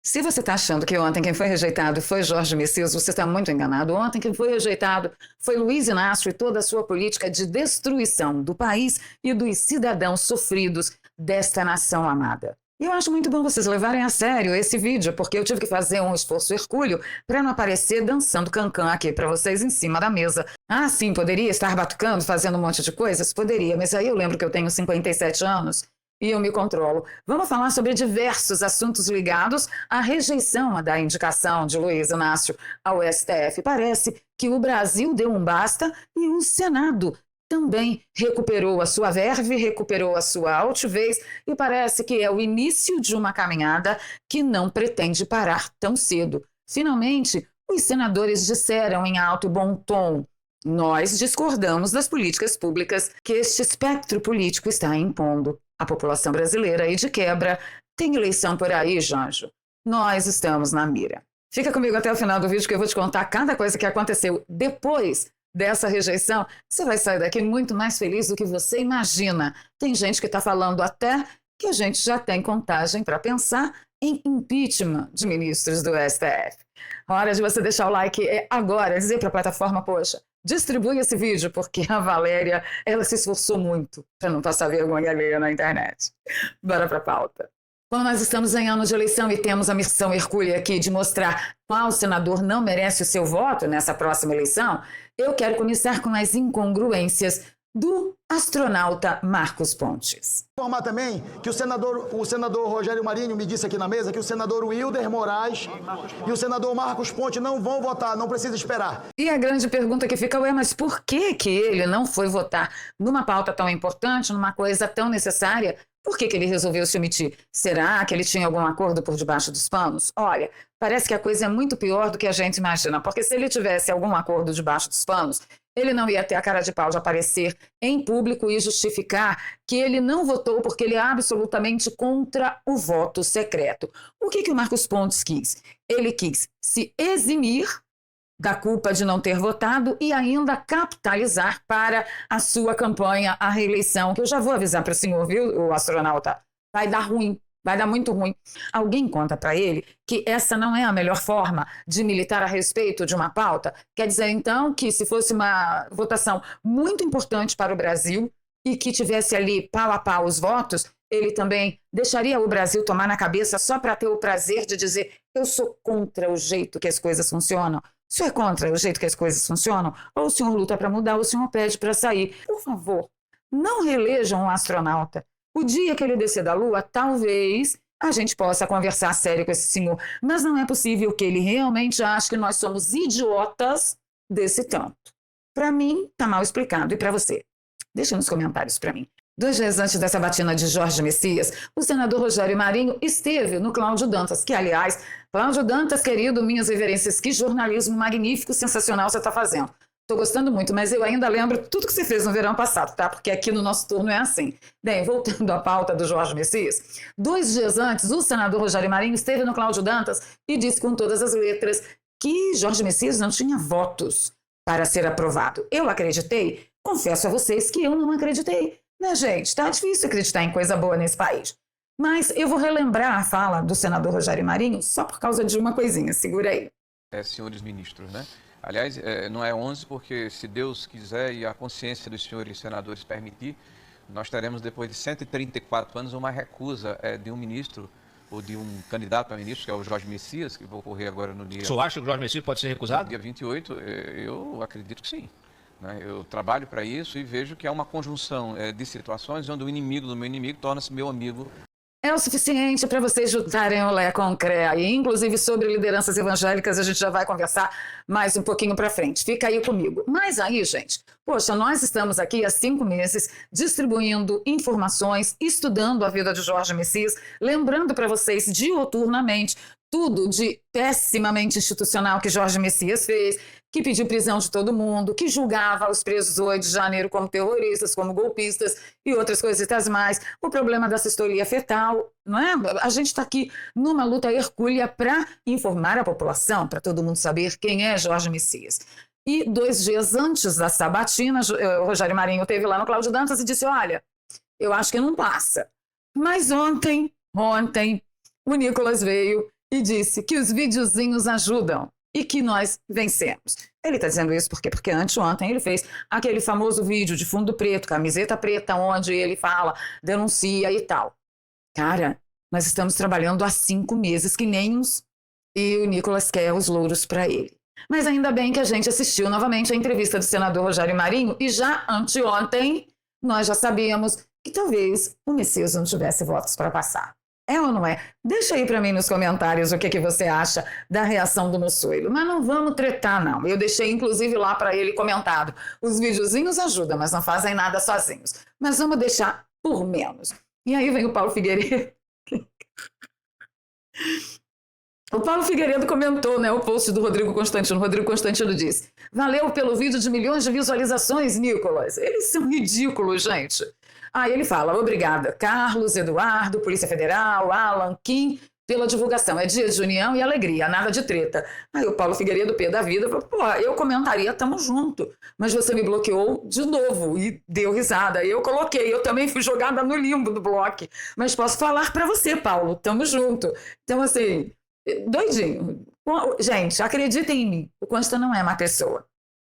Se você está achando que ontem quem foi rejeitado foi Jorge Messias, você está muito enganado. Ontem quem foi rejeitado foi Luiz Inácio e toda a sua política de destruição do país e dos cidadãos sofridos desta nação amada. E eu acho muito bom vocês levarem a sério esse vídeo, porque eu tive que fazer um esforço hercúleo para não aparecer dançando cancan aqui para vocês em cima da mesa. Ah, sim, poderia estar batucando, fazendo um monte de coisas? Poderia, mas aí eu lembro que eu tenho 57 anos e eu me controlo. Vamos falar sobre diversos assuntos ligados à rejeição da indicação de Luiz Inácio ao STF. Parece que o Brasil deu um basta e o Senado também recuperou a sua verve, recuperou a sua altivez e parece que é o início de uma caminhada que não pretende parar tão cedo. Finalmente, os senadores disseram em alto e bom tom: nós discordamos das políticas públicas que este espectro político está impondo à população brasileira e, de quebra, tem eleição por aí, Janjo. Nós estamos na mira. Fica comigo até o final do vídeo que eu vou te contar cada coisa que aconteceu depois dessa rejeição. Você vai sair daqui muito mais feliz do que você imagina. Tem gente que está falando até que a gente já tem contagem para pensar em impeachment de ministros do STF. Hora de você deixar o like agora, dizer para a plataforma, poxa, distribui esse vídeo, porque a Valéria, ela se esforçou muito para não passar vergonha alheia na internet. Bora para a pauta. Como nós estamos em ano de eleição e temos a missão hercúlea aqui de mostrar qual senador não merece o seu voto nessa próxima eleição, eu quero começar com as incongruências do astronauta Marcos Pontes. Informar também que o senador Rogério Marinho me disse aqui na mesa que o senador Wilder Moraes e o senador Marcos Pontes não vão votar, não precisa esperar. E a grande pergunta que fica é, mas por que ele não foi votar numa pauta tão importante, numa coisa tão necessária? Por que ele resolveu se omitir? Será que ele tinha algum acordo por debaixo dos panos? Olha, parece que a coisa é muito pior do que a gente imagina, porque se ele tivesse algum acordo debaixo dos panos, ele não ia ter a cara de pau de aparecer em público e justificar que ele não votou porque ele é absolutamente contra o voto secreto. O que o Marcos Pontes quis? Ele quis se eximir da culpa de não ter votado e ainda capitalizar para a sua campanha à reeleição, que eu já vou avisar para o senhor, viu, o astronauta, vai dar ruim. Vai dar muito ruim. Alguém conta para ele que essa não é a melhor forma de militar a respeito de uma pauta? Quer dizer, então, que se fosse uma votação muito importante para o Brasil e que tivesse ali pau a pau os votos, ele também deixaria o Brasil tomar na cabeça só para ter o prazer de dizer: eu sou contra o jeito que as coisas funcionam? O senhor é contra o jeito que as coisas funcionam? Ou o senhor luta para mudar, ou o senhor pede para sair? Por favor, não reelejam um astronauta. O dia que ele descer da Lua, talvez a gente possa conversar sério com esse senhor, mas não é possível que ele realmente ache que nós somos idiotas desse tanto. Para mim, está mal explicado. E para você? Deixa nos comentários para mim. 2 dias antes dessa batina de Jorge Messias, o senador Rogério Marinho esteve no Cláudio Dantas, que, aliás, Cláudio Dantas, querido, minhas reverências, que jornalismo magnífico, sensacional você está fazendo. Estou gostando muito, mas eu ainda lembro tudo que você fez no verão passado, tá? Porque aqui no nosso turno é assim. Bem, voltando à pauta do Jorge Messias, 2 dias antes, o senador Rogério Marinho esteve no Cláudio Dantas e disse com todas as letras que Jorge Messias não tinha votos para ser aprovado. Eu acreditei? Confesso a vocês que eu não acreditei. Né, gente? Tá difícil acreditar em coisa boa nesse país. Mas eu vou relembrar a fala do senador Rogério Marinho só por causa de uma coisinha. Segura aí. Senhores ministros, né? Aliás, não é 11 porque, se Deus quiser e a consciência dos senhores senadores permitir, nós teremos, depois de 134 anos, uma recusa de um ministro ou de um candidato a ministro, que é o Jorge Messias, que vai ocorrer agora no dia... O senhor acha que o Jorge Messias pode ser recusado? No dia 28, eu acredito que sim. Né? Eu trabalho para isso e vejo que é uma conjunção de situações onde o inimigo do meu inimigo torna-se meu amigo. É o suficiente para vocês juntarem o Lé com o CREA. E, inclusive, sobre lideranças evangélicas, a gente já vai conversar mais um pouquinho para frente. Fica aí comigo. Mas aí, gente, poxa, nós estamos aqui há 5 meses distribuindo informações, estudando a vida de Jorge Messias, lembrando para vocês diuturnamente tudo de pessimamente institucional que Jorge Messias fez, que pediu prisão de todo mundo, que julgava os presos 8 de janeiro como terroristas, como golpistas e outras coisitas mais, o problema da assistolia fetal, não é? A gente está aqui numa luta hercúlea para informar a população, para todo mundo saber quem é Jorge Messias. E 2 dias antes da sabatina, o Rogério Marinho esteve lá no Cláudio Dantas e disse: olha, eu acho que não passa. Mas ontem, o Nicolas veio e disse que os videozinhos ajudam e que nós vencemos. Ele está dizendo isso por quê? Porque anteontem ele fez aquele famoso vídeo de fundo preto, camiseta preta, onde ele fala, denuncia e tal. Cara, nós estamos trabalhando há 5 meses que nem uns, e o Nicolas quer os louros para ele. Mas ainda bem que a gente assistiu novamente a entrevista do senador Rogério Marinho e já anteontem nós já sabíamos que talvez o Messias não tivesse votos para passar. É ou não é? Deixa aí para mim nos comentários o que você acha da reação do Mussuelo. Mas não vamos tretar, não. Eu deixei, inclusive, lá para ele comentado. Os videozinhos ajudam, mas não fazem nada sozinhos. Mas vamos deixar por menos. E aí vem o Paulo Figueiredo. O Paulo Figueiredo comentou, né, o post do Rodrigo Constantino. O Rodrigo Constantino disse: valeu pelo vídeo de milhões de visualizações, Nicolas. Eles são ridículos, gente. Aí ele fala: obrigada, Carlos, Eduardo, Polícia Federal, Alan, Kim, pela divulgação. É dia de união e alegria, nada de treta. Aí o Paulo Figueiredo, pé da vida, falou: pô, eu comentaria, tamo junto. Mas você me bloqueou de novo e deu risada. Eu coloquei, eu também fui jogada no limbo do bloco. Mas posso falar para você, Paulo, tamo junto. Então, assim, doidinho. Gente, acreditem em mim, o Consta não é uma pessoa.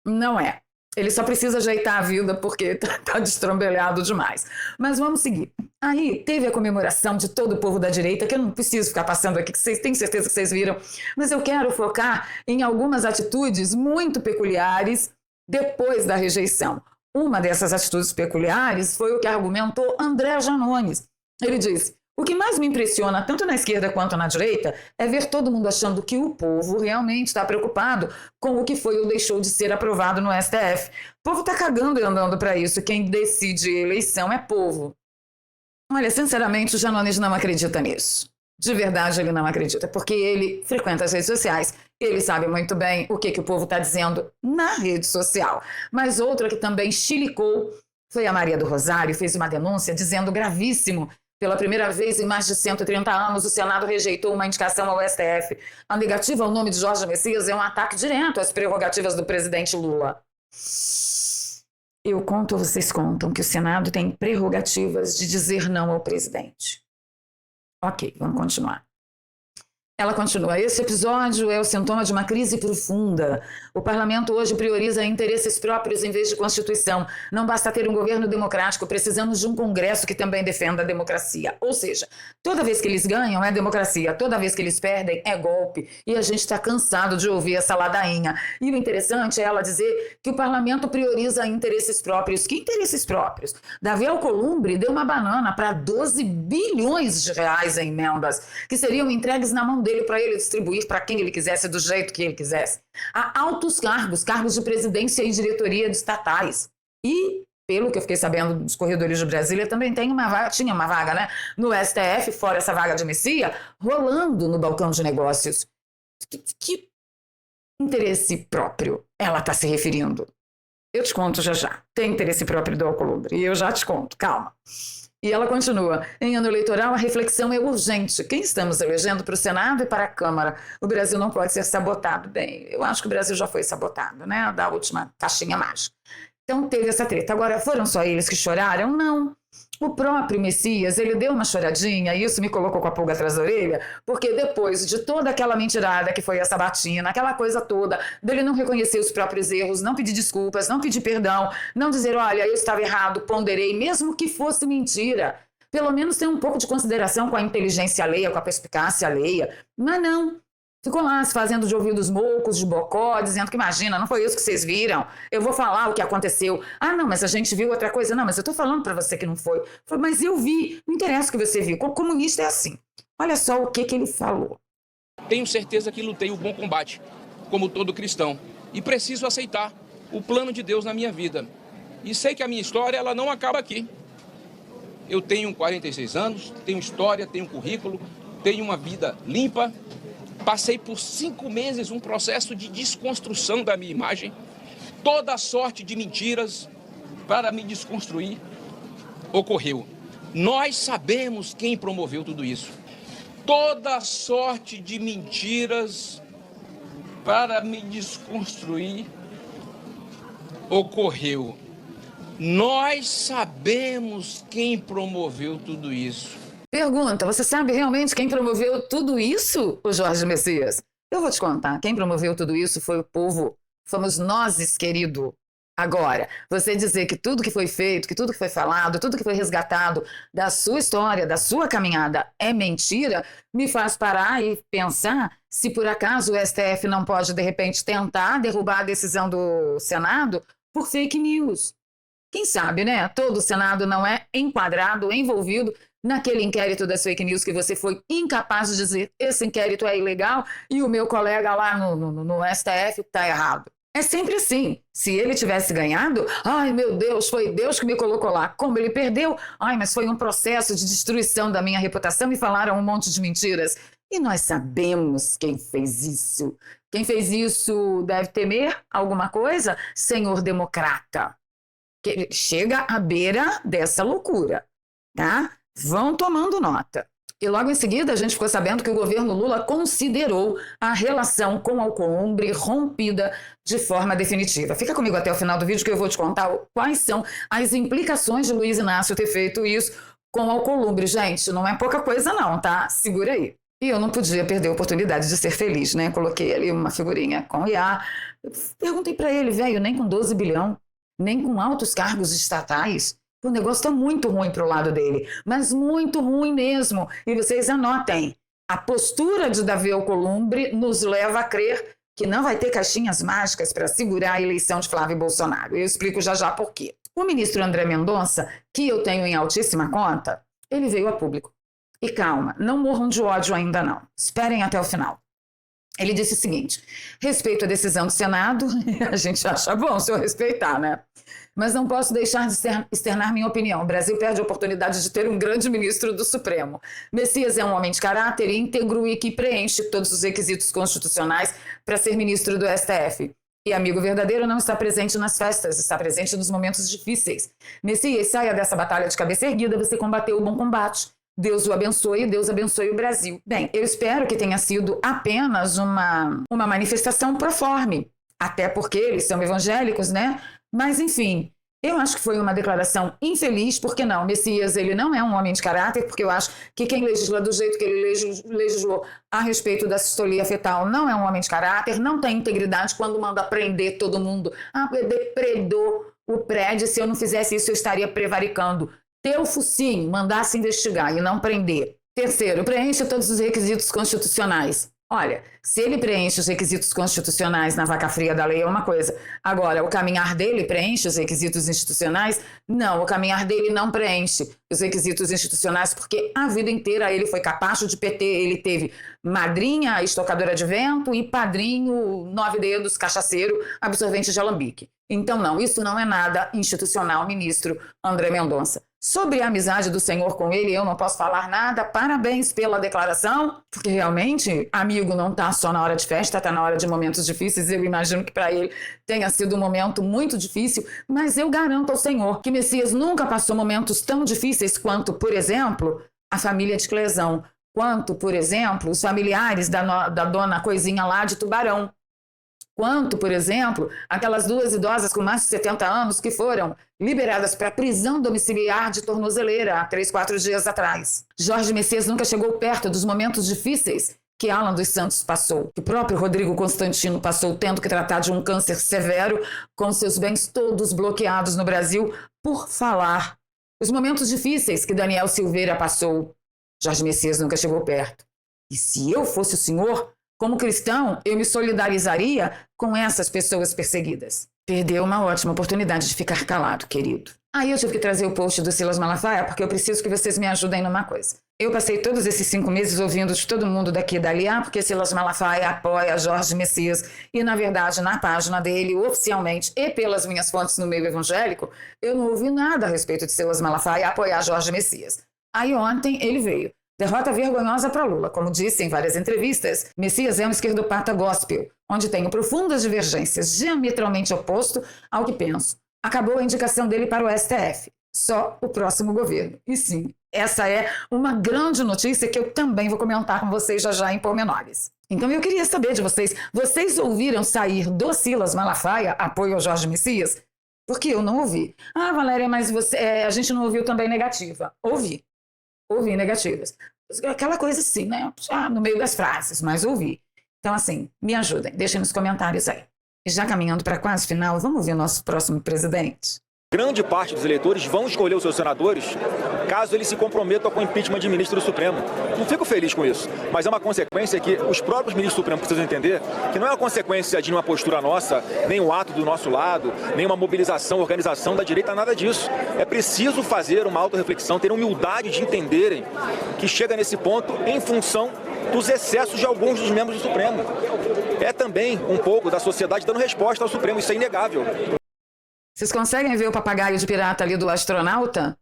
Não é. Ele só precisa ajeitar a vida porque tá destrambelhado demais. Mas vamos seguir. Aí teve a comemoração de todo o povo da direita, que eu não preciso ficar passando aqui, que vocês têm certeza que vocês viram, mas eu quero focar em algumas atitudes muito peculiares depois da rejeição. Uma dessas atitudes peculiares foi o que argumentou André Janones. Ele disse: o que mais me impressiona, tanto na esquerda quanto na direita, é ver todo mundo achando que o povo realmente está preocupado com o que foi ou deixou de ser aprovado no STF. O povo está cagando e andando para isso. Quem decide eleição é povo. Olha, sinceramente, o Janones não acredita nisso. De verdade, ele não acredita, porque ele frequenta as redes sociais. Ele sabe muito bem o que o povo está dizendo na rede social. Mas outra que também chilicou foi a Maria do Rosário, fez uma denúncia dizendo gravíssimo. Pela primeira vez em mais de 130 anos, o Senado rejeitou uma indicação ao STF. A negativa ao nome de Jorge Messias é um ataque direto às prerrogativas do presidente Lula. Eu conto ou vocês contam que o Senado tem prerrogativas de dizer não ao presidente. Ok, vamos continuar. Ela continua: esse episódio é o sintoma de uma crise profunda. O parlamento hoje prioriza interesses próprios em vez de Constituição. Não basta ter um governo democrático, precisamos de um Congresso que também defenda a democracia. Ou seja, toda vez que eles ganham é democracia, toda vez que eles perdem é golpe. E a gente está cansado de ouvir essa ladainha. E o interessante é ela dizer que o parlamento prioriza interesses próprios. Que interesses próprios? Davi Alcolumbre deu uma banana para 12 bilhões de reais em emendas, que seriam entregues na mão dele para ele distribuir para quem ele quisesse, do jeito que ele quisesse. Há altos cargos, cargos de presidência e diretoria de estatais. E, pelo que eu fiquei sabendo dos corredores de Brasília, também tinha uma vaga, né, no STF, fora essa vaga de Messias, rolando no balcão de negócios. Que interesse próprio ela está se referindo? Eu te conto já já. Tem interesse próprio do Alcolumbre, e eu já te conto, calma. E ela continua: em ano eleitoral, a reflexão é urgente. Quem estamos elegendo para o Senado e para a Câmara? O Brasil não pode ser sabotado. Bem, eu acho que o Brasil já foi sabotado, né? Da última caixinha mágica. Então teve essa treta. Agora, foram só eles que choraram? Não. O próprio Messias, ele deu uma choradinha, e isso me colocou com a pulga atrás da orelha, porque depois de toda aquela mentirada que foi a sabatina, aquela coisa toda, dele não reconhecer os próprios erros, não pedir desculpas, não pedir perdão, não dizer: olha, eu estava errado, ponderei, mesmo que fosse mentira. Pelo menos ter um pouco de consideração com a inteligência alheia, com a perspicácia alheia. Mas não. Ficou lá se fazendo de ouvidos moucos, de bocó, dizendo que imagina, não foi isso que vocês viram, eu vou falar o que aconteceu. Ah, não, mas a gente viu outra coisa. Não, mas eu estou falando para você que não foi. Falei: mas eu vi, não interessa o que você viu. O comunista é assim. Olha só o que ele falou. Tenho certeza que lutei o bom combate, como todo cristão, e preciso aceitar o plano de Deus na minha vida. E sei que a minha história ela não acaba aqui. Eu tenho 46 anos, tenho história, tenho currículo, tenho uma vida limpa. Passei por 5 meses um processo de desconstrução da minha imagem, toda sorte de mentiras para me desconstruir ocorreu. Nós sabemos quem promoveu tudo isso. Toda sorte de mentiras para me desconstruir ocorreu. Nós sabemos quem promoveu tudo isso. Pergunta, você sabe realmente quem promoveu tudo isso, o Jorge Messias? Eu vou te contar, quem promoveu tudo isso foi o povo, fomos nós, querido. Agora, você dizer que tudo que foi feito, que tudo que foi falado, tudo que foi resgatado da sua história, da sua caminhada é mentira, me faz parar e pensar se por acaso o STF não pode, de repente, tentar derrubar a decisão do Senado por fake news. Quem sabe, né? Todo o Senado não é enquadrado, envolvido naquele inquérito das fake news que você foi incapaz de dizer esse inquérito é ilegal e o meu colega lá no STF está errado. É sempre assim. Se ele tivesse ganhado, ai meu Deus, foi Deus que me colocou lá. Como ele perdeu, ai, mas foi um processo de destruição da minha reputação e falaram um monte de mentiras. E nós sabemos quem fez isso. Quem fez isso deve temer alguma coisa? Senhor democrata. Que chega à beira dessa loucura, tá? Vão tomando nota. E logo em seguida a gente ficou sabendo que o governo Lula considerou a relação com Alcolumbre rompida de forma definitiva. Fica comigo até o final do vídeo que eu vou te contar quais são as implicações de Luiz Inácio ter feito isso com Alcolumbre. Gente, não é pouca coisa não, tá? Segura aí. E eu não podia perder a oportunidade de ser feliz, né? Coloquei ali uma figurinha com o IA. Perguntei para ele, velho, nem com 12 bilhão, nem com altos cargos estatais. O negócio está muito ruim para o lado dele, mas muito ruim mesmo. E vocês anotem, a postura de Davi Alcolumbre nos leva a crer que não vai ter caixinhas mágicas para segurar a eleição de Flávio Bolsonaro. Eu explico já já por quê. O ministro André Mendonça, que eu tenho em altíssima conta, ele veio a público. E calma, não morram de ódio ainda não. Esperem até o final. Ele disse o seguinte, respeito a decisão do Senado, a gente acha bom se eu respeitar, né? Mas não posso deixar de externar minha opinião. O Brasil perde a oportunidade de ter um grande ministro do Supremo. Messias é um homem de caráter íntegro e que preenche todos os requisitos constitucionais para ser ministro do STF. E amigo verdadeiro não está presente nas festas, está presente nos momentos difíceis. Messias, saia dessa batalha de cabeça erguida, você combateu o bom combate. Deus o abençoe, Deus abençoe o Brasil. Bem, eu espero que tenha sido apenas uma manifestação proforme, até porque eles são evangélicos, né? Mas, enfim, eu acho que foi uma declaração infeliz, porque não, Messias, ele não é um homem de caráter, porque eu acho que quem legisla do jeito que ele legislou a respeito da sistolia fetal não é um homem de caráter, não tem integridade quando manda prender todo mundo. Ah, depredou o prédio, se eu não fizesse isso eu estaria prevaricando. Ter o focinho, mandasse investigar e não prender. Terceiro, preenche todos os requisitos constitucionais. Olha, se ele preenche os requisitos constitucionais na vaca fria da lei é uma coisa. Agora, o caminhar dele preenche os requisitos institucionais? Não, o caminhar dele não preenche os requisitos institucionais porque a vida inteira ele foi capacho de PT. Ele teve madrinha, estocadora de vento e padrinho, 9 dedos, cachaceiro, absorvente de alambique. Então, não, isso não é nada institucional, ministro André Mendonça. Sobre a amizade do senhor com ele, eu não posso falar nada. Parabéns pela declaração, porque realmente, amigo, não está só na hora de festa, está na hora de momentos difíceis. Eu imagino que para ele tenha sido um momento muito difícil, mas eu garanto ao senhor que Messias nunca passou momentos tão difíceis quanto, por exemplo, a família de Clesão, quanto, por exemplo, os familiares da dona Coisinha lá de Tubarão. Quanto, por exemplo, aquelas 2 idosas com mais de 70 anos que foram liberadas para prisão domiciliar de tornozeleira há 3, 4 dias atrás. Jorge Messias nunca chegou perto dos momentos difíceis que Alan dos Santos passou, que o próprio Rodrigo Constantino passou tendo que tratar de um câncer severo, com seus bens todos bloqueados no Brasil, por falar. Os momentos difíceis que Daniel Silveira passou, Jorge Messias nunca chegou perto. E se eu fosse o senhor, como cristão, eu me solidarizaria com essas pessoas perseguidas. Perdeu uma ótima oportunidade de ficar calado, querido. Aí eu tive que trazer o post do Silas Malafaia, porque eu preciso que vocês me ajudem numa coisa. Eu passei todos esses 5 meses ouvindo de todo mundo daqui e dali, porque Silas Malafaia apoia Jorge Messias. E, na verdade, na página dele, oficialmente, e pelas minhas fontes no meio evangélico, eu não ouvi nada a respeito de Silas Malafaia apoiar Jorge Messias. Aí ontem ele veio. Derrota vergonhosa para Lula. Como disse em várias entrevistas, Messias é um esquerdopata gospel, onde tenho profundas divergências, diametralmente oposto ao que penso. Acabou a indicação dele para o STF. Só o próximo governo. E sim, essa é uma grande notícia que eu também vou comentar com vocês já em pormenores. Então eu queria saber de vocês, vocês ouviram sair do Silas Malafaia apoio ao Jorge Messias? Porque eu não ouvi. Ah, Valéria, mas a gente não ouviu também negativa. Ouvi. ouvi negativas. Aquela coisa assim, né? Já no meio das frases, mas ouvi. Então, assim, me ajudem, deixem nos comentários aí. E já caminhando para quase final, vamos ouvir o nosso próximo presidente? Grande parte dos eleitores vão escolher os seus senadores caso eles se comprometam com o impeachment de ministro do Supremo. Não fico feliz com isso, mas é uma consequência que os próprios ministros do Supremo precisam entender que não é uma consequência de uma postura nossa, nem um ato do nosso lado, nem uma mobilização, organização da direita, nada disso. É preciso fazer uma autorreflexão, ter humildade de entenderem que chega nesse ponto em função dos excessos de alguns dos membros do Supremo. É também um pouco da sociedade dando resposta ao Supremo, isso é inegável. Vocês conseguem ver o papagaio de pirata ali do astronauta?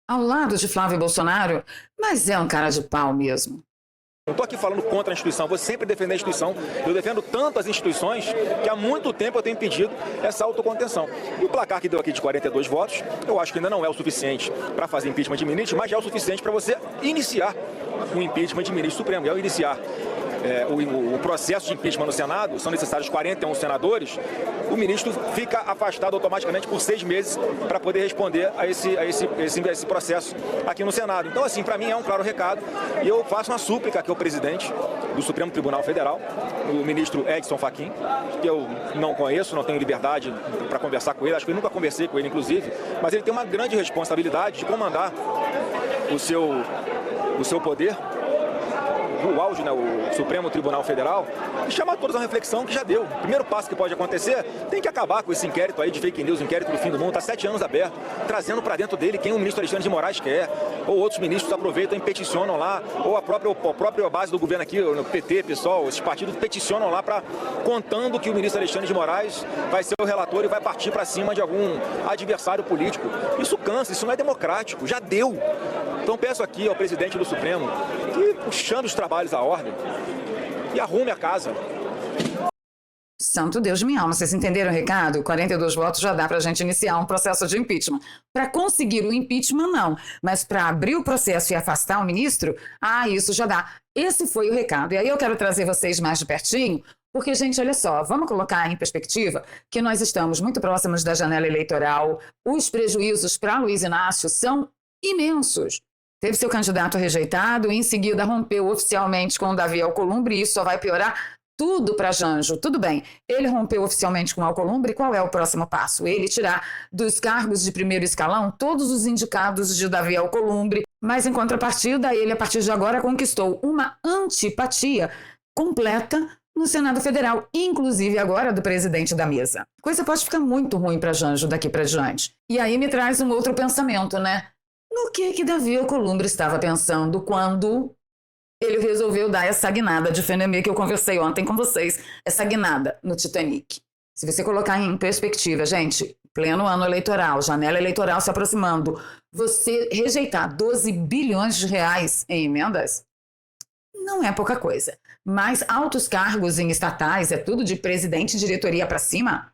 Ao lado de Flávio Bolsonaro, mas é um cara de pau mesmo. Eu estou aqui falando contra a instituição, vou sempre defender a instituição. Eu defendo tanto as instituições que há muito tempo eu tenho pedido essa autocontenção. E o placar que deu aqui de 42 votos, eu acho que ainda não é o suficiente para fazer impeachment de ministro, mas já é o suficiente para você iniciar o impeachment de ministro supremo. E ao iniciar o processo de impeachment no Senado, são necessários 41 senadores, o ministro fica afastado automaticamente por 6 meses para poder responder a esse processo aqui no Senado. Então, assim, para mim é um claro recado e eu faço uma súplica aqui ao presidente do Supremo Tribunal Federal, o ministro Edson Fachin, que eu não conheço, não tenho liberdade para conversar com ele, acho que eu nunca conversei com ele, inclusive, mas ele tem uma grande responsabilidade de comandar o seu poder, o auge, né, o Supremo Tribunal Federal, e chamar todos a uma reflexão que já deu. O primeiro passo que pode acontecer, tem que acabar com esse inquérito aí de fake news, inquérito do fim do mundo, está 7 anos aberto, trazendo para dentro dele quem o ministro Alexandre de Moraes quer, ou outros ministros aproveitam e peticionam lá, ou a própria base do governo aqui, o PT, PSOL, esses partidos peticionam lá contando que o ministro Alexandre de Moraes vai ser o relator e vai partir para cima de algum adversário político. Isso cansa, isso não é democrático, já deu. Então peço aqui ao presidente do Supremo que chame os trabalhos à ordem e arrume a casa. Santo Deus de minha alma, vocês entenderam o recado? 42 votos já dá para a gente iniciar um processo de impeachment. Para conseguir o impeachment, não. Mas para abrir o processo e afastar o ministro, isso já dá. Esse foi o recado. E aí eu quero trazer vocês mais de pertinho, porque, gente, olha só, vamos colocar em perspectiva que nós estamos muito próximos da janela eleitoral, os prejuízos para Luiz Inácio são imensos. Teve seu candidato rejeitado e em seguida rompeu oficialmente com o Davi Alcolumbre e isso só vai piorar tudo para Janjo. Tudo bem, ele rompeu oficialmente com o Alcolumbre, qual é o próximo passo? Ele tirar dos cargos de primeiro escalão todos os indicados de Davi Alcolumbre, mas em contrapartida ele a partir de agora conquistou uma antipatia completa no Senado Federal, inclusive agora do presidente da mesa. Coisa pode ficar muito ruim para Janjo daqui para diante. E aí me traz um outro pensamento, né? No que Davi Alcolumbre estava pensando quando ele resolveu dar essa guinada de Fenemê que eu conversei ontem com vocês, essa guinada no Titanic. Se você colocar em perspectiva, gente, pleno ano eleitoral, janela eleitoral se aproximando, você rejeitar 12 bilhões de reais em emendas, não é pouca coisa. Mas altos cargos em estatais, é tudo de presidente e diretoria para cima,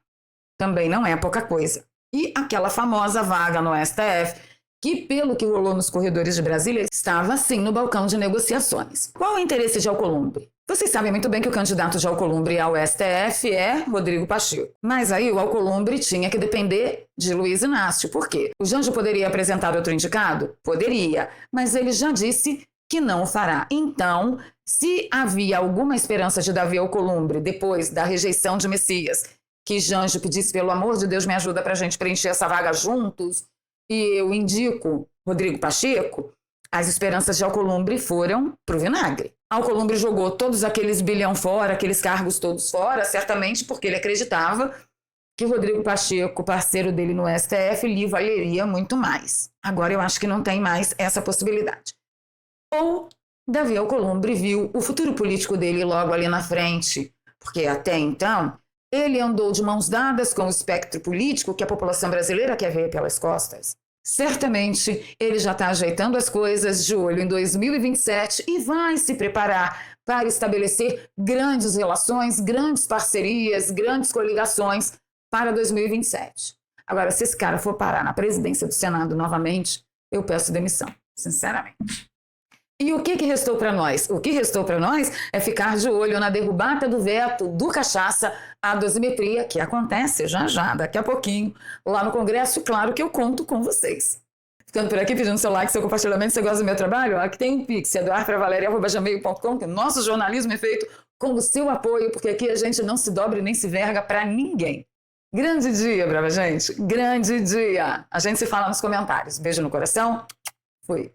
também não é pouca coisa. E aquela famosa vaga no STF, que, pelo que rolou nos corredores de Brasília, estava, sim, no balcão de negociações. Qual é o interesse de Alcolumbre? Vocês sabem muito bem que o candidato de Alcolumbre ao STF é Rodrigo Pacheco. Mas aí o Alcolumbre tinha que depender de Luiz Inácio. Por quê? O Janjo poderia apresentar outro indicado? Poderia, mas ele já disse que não o fará. Então, se havia alguma esperança de Davi Alcolumbre, depois da rejeição de Messias, que Janjo pedisse, pelo amor de Deus, me ajuda para a gente preencher essa vaga juntos, e eu indico Rodrigo Pacheco, as esperanças de Alcolumbre foram para o vinagre. Alcolumbre jogou todos aqueles bilhão fora, aqueles cargos todos fora, certamente porque ele acreditava que Rodrigo Pacheco, parceiro dele no STF, lhe valeria muito mais. Agora eu acho que não tem mais essa possibilidade. Ou Davi Alcolumbre viu o futuro político dele logo ali na frente, porque até então ele andou de mãos dadas com o espectro político que a população brasileira quer ver pelas costas. Certamente ele já está ajeitando as coisas de olho em 2027 e vai se preparar para estabelecer grandes relações, grandes parcerias, grandes coligações para 2027. Agora, se esse cara for parar na presidência do Senado novamente, eu peço demissão, sinceramente. E o que restou para nós? O que restou para nós é ficar de olho na derrubada do veto do Cachaça à dosimetria, que acontece já, daqui a pouquinho, lá no Congresso. Claro que eu conto com vocês. Ficando por aqui, pedindo seu like, seu compartilhamento, se você gosta do meu trabalho. Aqui tem um Pix, eduarpravaleria@gmail.com, que o nosso jornalismo é feito com o seu apoio, porque aqui a gente não se dobra e nem se verga para ninguém. Grande dia, brava gente. Grande dia. A gente se fala nos comentários. Beijo no coração. Fui.